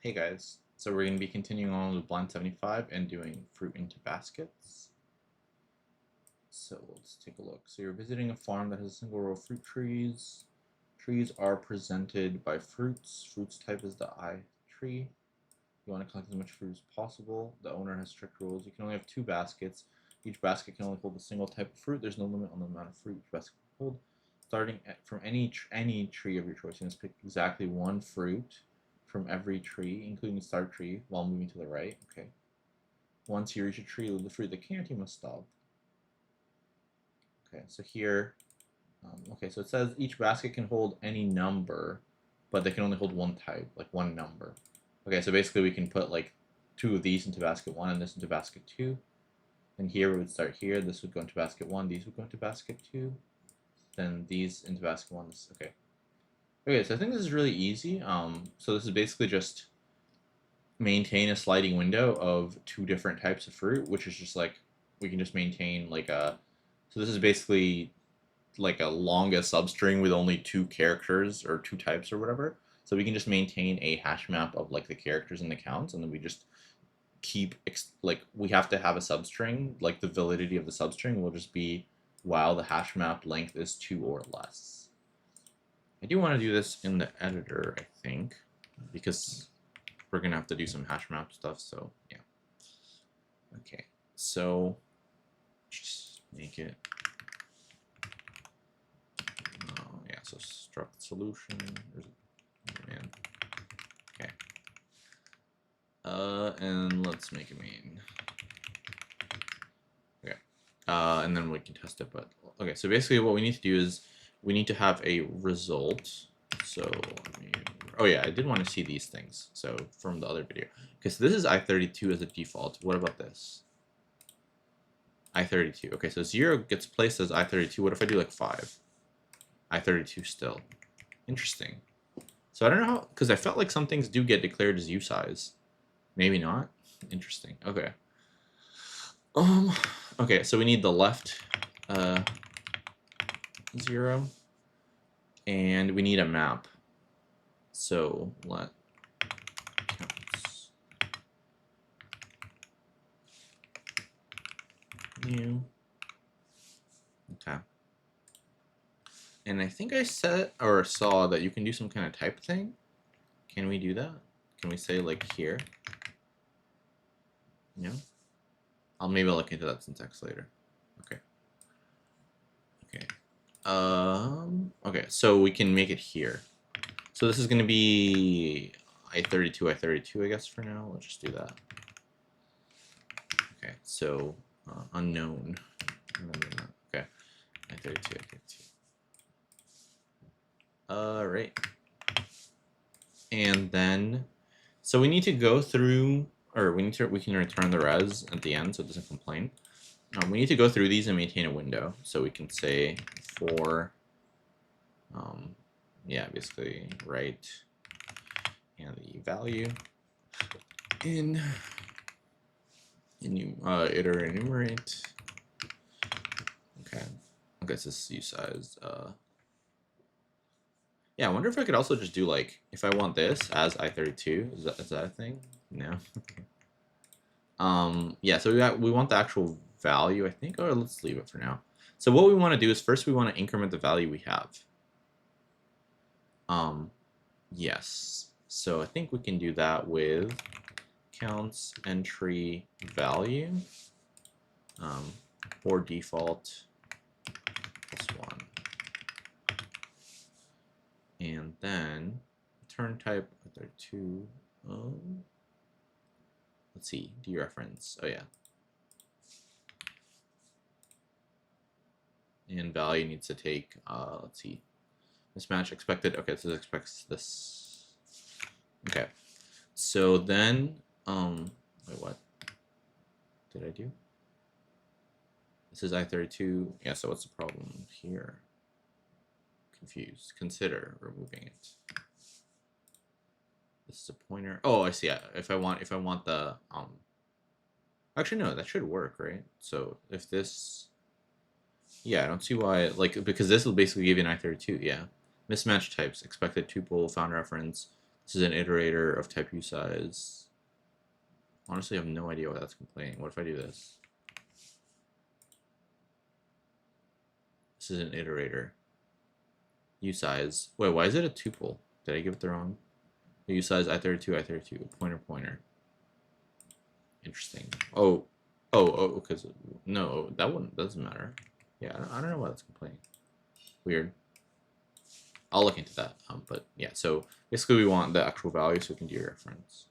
Hey guys, so we're going to be continuing on with Blind 75 and doing fruit into baskets. So let's take a look. So you're visiting a farm that has a single row of fruit trees. Trees are presented by fruits. Fruits type is the I tree. You want to collect as much fruit as possible. The owner has strict rules. You can only have 2 baskets. Each basket can only hold a single type of fruit. There's no limit on the amount of fruit each basket can hold. Starting from any tree of your choice, you must pick exactly 1 fruit from every tree, including the start tree, while moving to the right. Okay. Once you reach a tree with the fruit that can't, you must stop. Okay, so here, okay, so it says each basket can hold any number, but they can only hold 1 type, like 1 number. Okay, so basically we can put like 2 of these into basket 1 and this into basket 2. And here we would start here. This would go into basket 1. These would go into basket 2. Then these into basket 1. This, okay. Okay, so I think this is really easy. So this is basically just maintain a sliding window of 2 different types of fruit, which is just like we can just maintain like a. So this is basically like a longest substring with only 2 characters or 2 types or whatever. So we can just maintain a hash map of like the characters and the counts, and then we just keep like we have to have a substring. Like the validity of the substring will just be while the hash map length is 2 or less. I do want to do this in the editor, I think, because we're gonna have to do some hash map stuff. So yeah. Okay. So just make it. Yeah. So struct solution. Man. Okay. And let's make a main. Okay. And then we can test it. But okay. So basically, what we need to do is we need to have a result. So let me. Oh yeah, I did want to see these things. So from the other video. Okay, so this is I32 as a default. What about this? I32. Okay, so 0 gets placed as I32. What if I do like 5? I32 still. Interesting. So I don't know how, because I felt like some things do get declared as usize. Maybe not. Interesting. Okay. Okay, so we need the left 0. And we need a map. So let counts new. Okay. And I think I said or saw that you can do some kind of type thing. Can we do that? Can we say like here? No? Maybe I'll look into that syntax later. Okay. Okay. Okay, so we can make it here. So this is going to be I32, I guess, for now. Let's just do that. Okay, so unknown. Okay, I32. Right. And then, so we need to go through, or we can return the res at the end so it doesn't complain. We need to go through these and maintain a window. So we can say for, yeah, basically write and the value in iter enumerate. Okay. Okay, so this is usize. Yeah, I wonder if I could also just do like if I want this as I32. Is that a thing? No. Yeah, so we want the actual value, I think, or let's leave it for now. So what we want to do is first we want to increment the value we have. Yes. So I think we can do that with counts entry value or default +1. And then return type I32. Let's see, dereference. Oh yeah. And value needs to take, let's see, mismatch expected. Okay, so this expects this. Okay, so then, wait, what did I do? This is I32. Yeah, so what's the problem here? Confused. Consider removing it. This is a pointer. Oh, I see. If I want the actually no, that should work, right? So if this, yeah, I don't see why, like, because this will basically give you an I32. Yeah, mismatch types, expected tuple, found reference. This is an iterator of type usize. Honestly, I have no idea why that's complaining. What if I do this? This is an iterator. Usize. Wait, why is it a tuple? Did I give it the wrong? The usize I32, I32, pointer. Interesting. Oh, because no, that one doesn't matter. Yeah, I don't know why that's complaining. Weird. I'll look into that. But yeah, so basically we want the actual value so we can do your reference.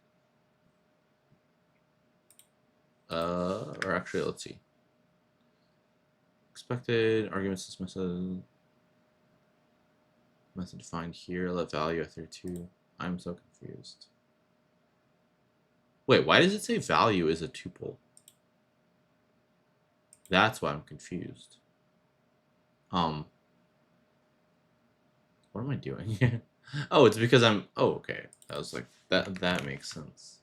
Or actually, let's see. Expected arguments this method defined here. Let value I32. I'm so confused. Wait, why does it say value is a tuple? That's why I'm confused. What am I doing? Oh, it's because I'm. Oh, okay. I was like, that makes sense.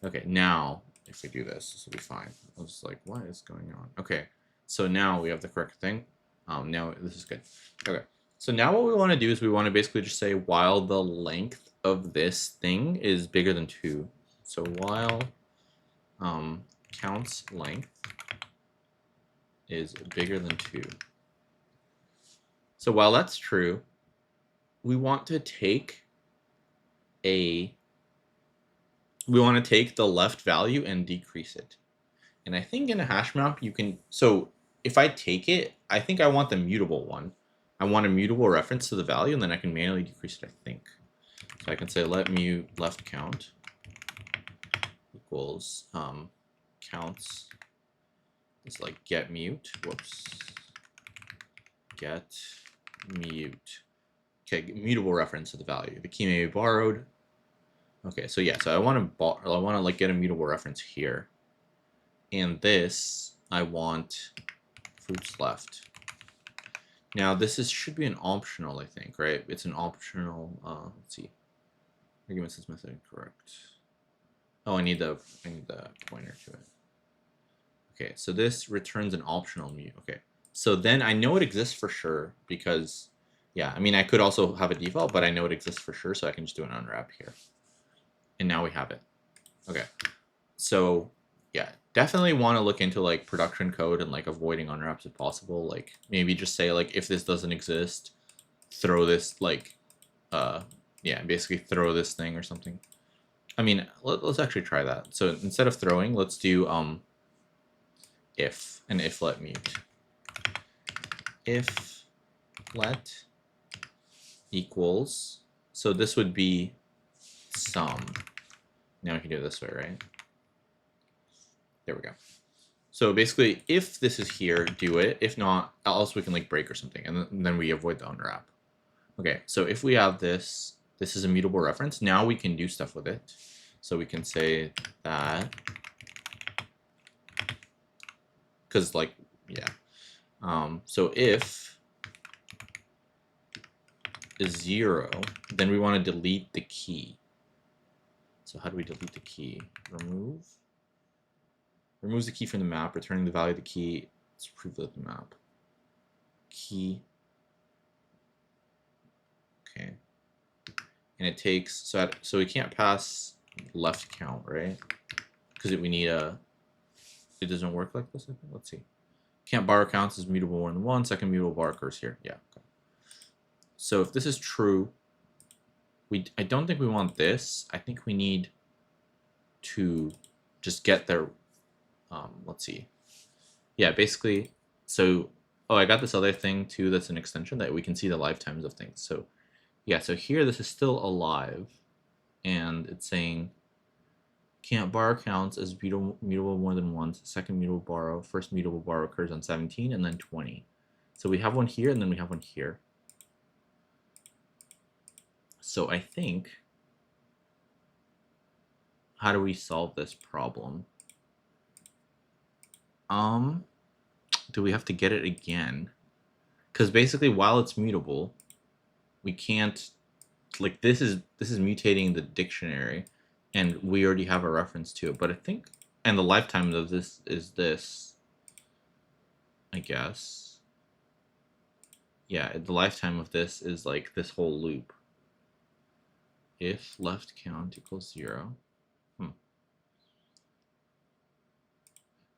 Okay, now if we do this, this will be fine. I was like, what is going on? Okay, so now we have the correct thing. Now this is good. Okay, so now what we want to do is we want to basically just say while the length of this thing is bigger than 2. So while counts length is bigger than 2. So while that's true, we want to take the left value and decrease it. And I think in a hash map you can, so if I take it, I think I want the mutable one. I want a mutable reference to the value, and then I can manually decrease it, I think. So I can say let mute left count equals counts is like get mute, get mute. Okay, mutable reference to the value. The key may be borrowed. Okay, so yeah, so I want to like get a mutable reference here, and this I want fruits left. Now this should be an optional, I think, right? It's an optional. Let's see. Arguments is method incorrect. Oh, I need the pointer to it. Okay, so this returns an optional mute. Okay, so then I know it exists for sure because, yeah, I mean I could also have a default, but I know it exists for sure, so I can just do an unwrap here. And now we have it. Okay, so yeah, definitely want to look into like production code and like avoiding unwraps if possible. Like maybe just say like if this doesn't exist, throw this like yeah, basically throw this thing or something. I mean, let's actually try that. So instead of throwing, let's do if and if let mute. If let equals, so this would be sum. Now we can do it this way, right? There we go. So basically, if this is here, do it. If not, else we can like break or something, and then we avoid the unwrap. Okay, so if we have this, this is a mutable reference. Now we can do stuff with it. So we can say that, because like, yeah. So if is 0, then we want to delete the key. So how do we delete the key? Remove. Removes the key from the map, returning the value of the key. Let's prove that the map. Key. Okay. And it takes, so we can't pass left count, right? Because we need a, it doesn't work like this, I think. Let's see. Can't borrow counts is mutable more than one. Second mutable borrow occurs here. Yeah. Okay. So if this is true, I don't think we want this. I think we need to just get their, let's see. Yeah, basically, so, oh, I got this other thing too that's an extension that we can see the lifetimes of things. So yeah, so here this is still alive, and it's saying can't borrow counts as mutable more than once. Second mutable borrow, first mutable borrow occurs on 17 and then 20. So we have one here and then we have one here. So I think, how do we solve this problem? Do we have to get it again? Because basically while it's mutable, we can't, like this is mutating the dictionary, and we already have a reference to it. But I think, and the lifetime of this is this, I guess. Yeah, the lifetime of this is like this whole loop. if left count equals 0.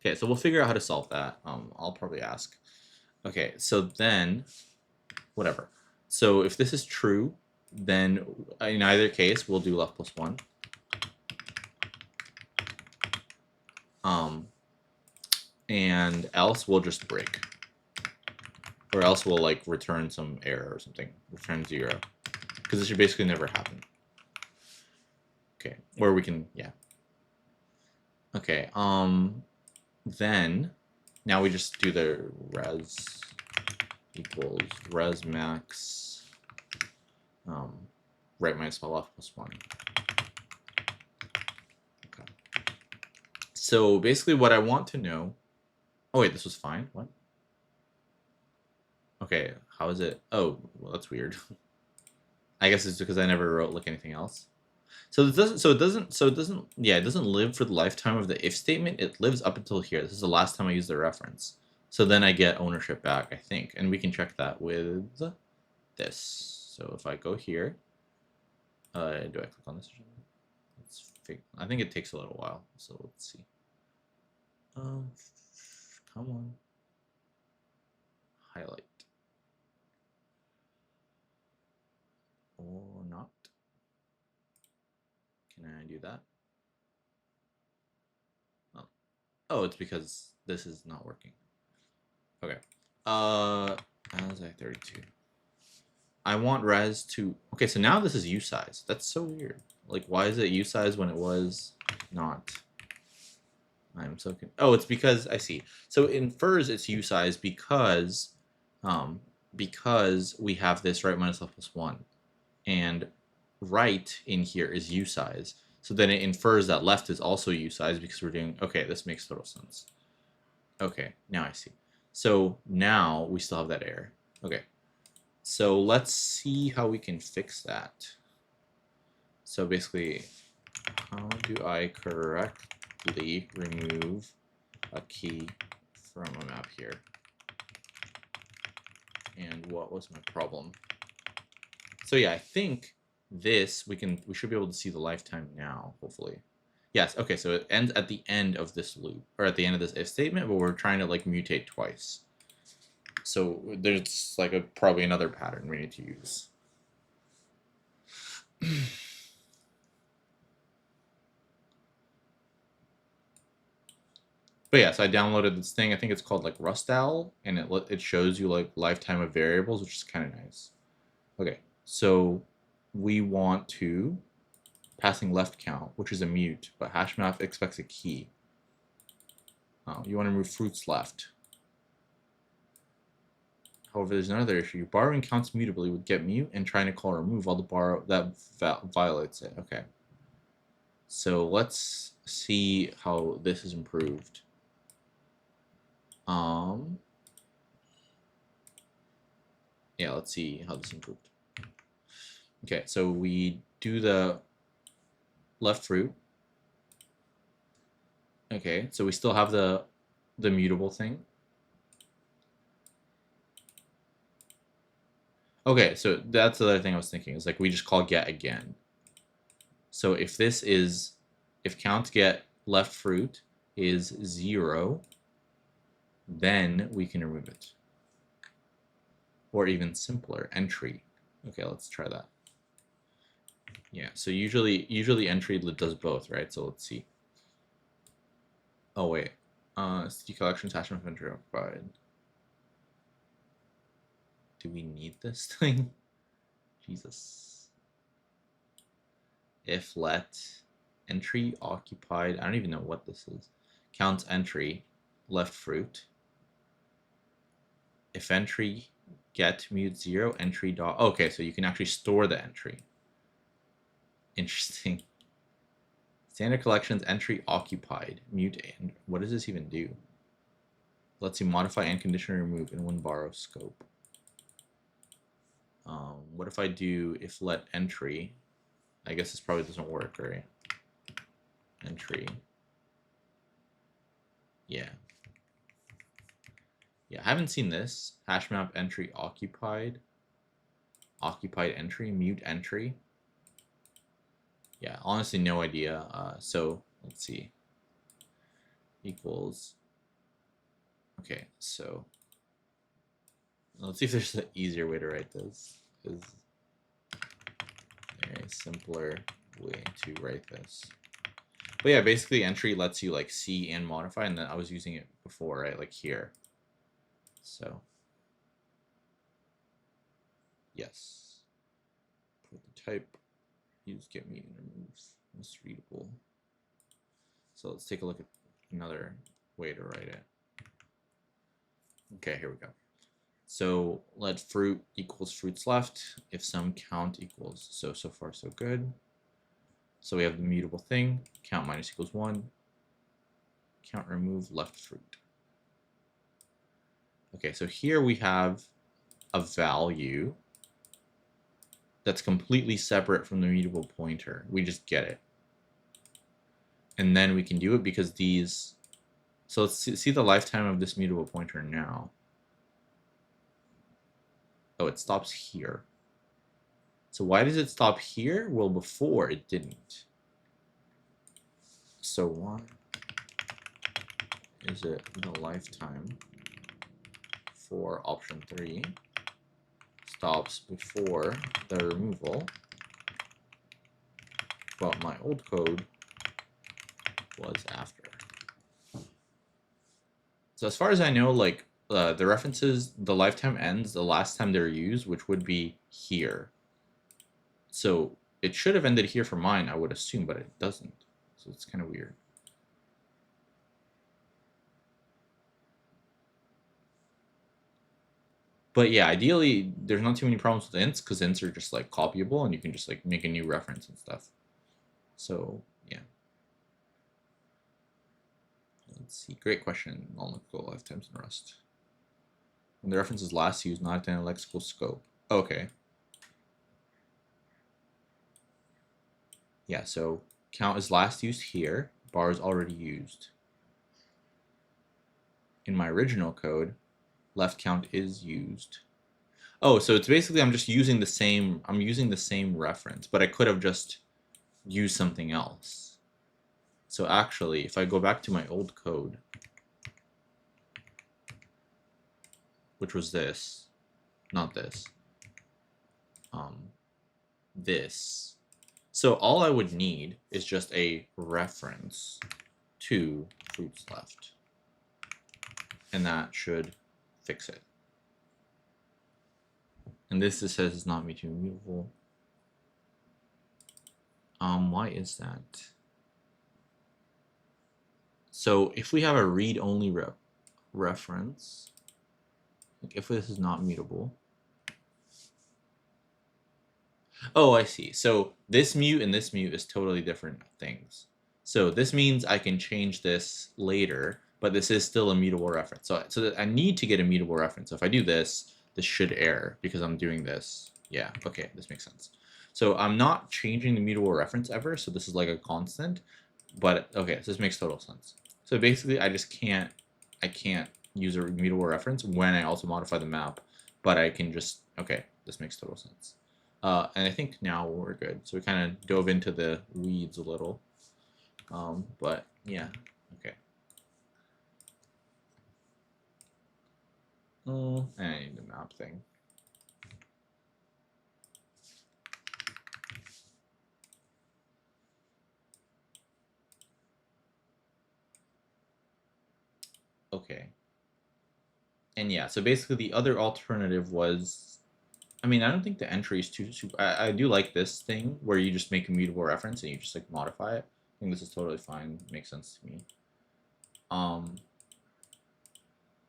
Okay, so we'll figure out how to solve that. I'll probably ask. Okay, so then, whatever. So if this is true, then in either case, we'll do left plus 1. And else we'll just break. Or else we'll like return some error or something. Return 0. Because this should basically never happen. Okay, or we can, yeah. Okay, then now we just do the res equals res max right minus left plus 1. Okay. So basically what I want to know, oh wait, this was fine. What? Okay, how is it? Oh, well, that's weird. I guess it's because I never wrote like anything else. So it doesn't live for the lifetime of the if statement. It lives up until here. This is the last time I use the reference. So then I get ownership back, I think. And we can check that with this. So if I go here, do I click on this? I think it takes a little while. So let's see. Come on. Highlight. Or not. Can I do that? Oh, it's because this is not working. Okay. As I32. I want res to. Okay, so now this is usize. That's so weird. Like, why is it usize when it was not? I'm so. Oh, it's because I see. So it infers it's usize because we have this right minus left plus 1, and right in here is usize. So then it infers that left is also usize because we're doing. Okay, this makes total sense. Okay, now I see. So now we still have that error. Okay, so let's see how we can fix that. So basically, how do I correctly remove a key from a map here? And what was my problem? So yeah, I think this we should be able to see the lifetime now, hopefully. Yes, okay, so it ends at the end of this loop, or at the end of this if statement, but we're trying to like mutate twice. So there's like probably another pattern we need to use. But yeah, so I downloaded this thing. I think it's called like Rustowl, and it shows you like lifetime of variables, which is kind of nice. Okay, so we want to passing left count, which is a mute, but hash map expects a key. You want to remove fruits left. However, there's another issue. Borrowing counts mutably would get mute, and trying to call remove all the borrow that violates it. Okay. So let's see how this is improved. Yeah, let's see how this improved. Okay, so we do the left fruit. Okay, so we still have the mutable thing. Okay, so that's the other thing I was thinking, is like we just call get again. So if this is, if count get left fruit is 0, then we can remove it. Or even simpler, entry. Okay, let's try that. Yeah, so usually entry does both, right? So let's see. Oh wait, city collection attachment entry occupied. Do we need this thing? Jesus. If let entry occupied, I don't even know what this is. Counts entry left fruit. If entry get mute 0, entry dot. Okay, so you can actually store the entry. Interesting. Standard collections entry occupied mute and what does this even do? Let's see, modify and condition remove in one borrow scope. What if I do if let entry? I guess this probably doesn't work, right? Entry. Yeah. Yeah, I haven't seen this. Hash map entry occupied. Occupied entry, mute entry. Yeah, honestly, no idea. So let's see. Equals. Okay, so let's see if there's an easier way to write this. Is there a simpler way to write this? But yeah, basically entry lets you like see and modify, and then I was using it before, right? Like here. So yes. Put the type, use get meet and remove. Misreadable. So let's take a look at another way to write it. Okay, here we go. So let fruit equals fruits left if sum count equals. So far so good. So we have the mutable thing, count minus equals 1, count remove left fruit. Okay, so here we have a value that's completely separate from the mutable pointer. We just get it. And then we can do it because these, so let's see the lifetime of this mutable pointer now. Oh, it stops here. So why does it stop here? Well, before it didn't. So why is it the lifetime for option 3 stops before the removal, but my old code was after? So as far as I know, like the references, the lifetime ends the last time they're used, which would be here. So it should have ended here for mine, I would assume, but it doesn't. So it's kind of weird. But yeah, ideally, there's not too many problems with ints because ints are just like copyable and you can just like make a new reference and stuff. So yeah. Let's see. Great question. Non-lexical lifetimes in Rust. When the reference is last used, not in a lexical scope. Okay. Yeah, so count is last used here. Bar is already used. In my original code, left count is used. Oh, so it's basically I'm using the same reference, but I could have just used something else. So actually, if I go back to my old code, which was this, not this, this. So all I would need is just a reference to fruits left, and that should fix it. And this says it's not mutable. Why is that? So if we have a read-only reference, like if this is not mutable. Oh, I see. So this mute and this mute is totally different things. So this means I can change this later, but this is still a mutable reference. So I need to get a mutable reference. So if I do this, this should error because I'm doing this. Yeah, okay, this makes sense. So I'm not changing the mutable reference ever, so this is like a constant, but okay, so this makes total sense. So basically I can't use a mutable reference when I also modify the map, but I can just, okay, this makes total sense. And I think now we're good. So we kind of dove into the weeds a little, but yeah, okay. I need the map thing. Okay. And yeah, so basically the other alternative was, I mean, I don't think the entry is too super. I do like this thing where you just make a mutable reference and you just like modify it. I think this is totally fine. Makes sense to me.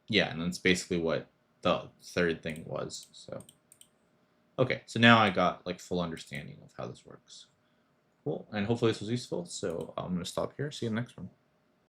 Yeah, and that's basically what the third thing was. So okay, so now I got like full understanding of how this works. Cool, and hopefully this was useful. So I'm gonna stop here. See you in the next one.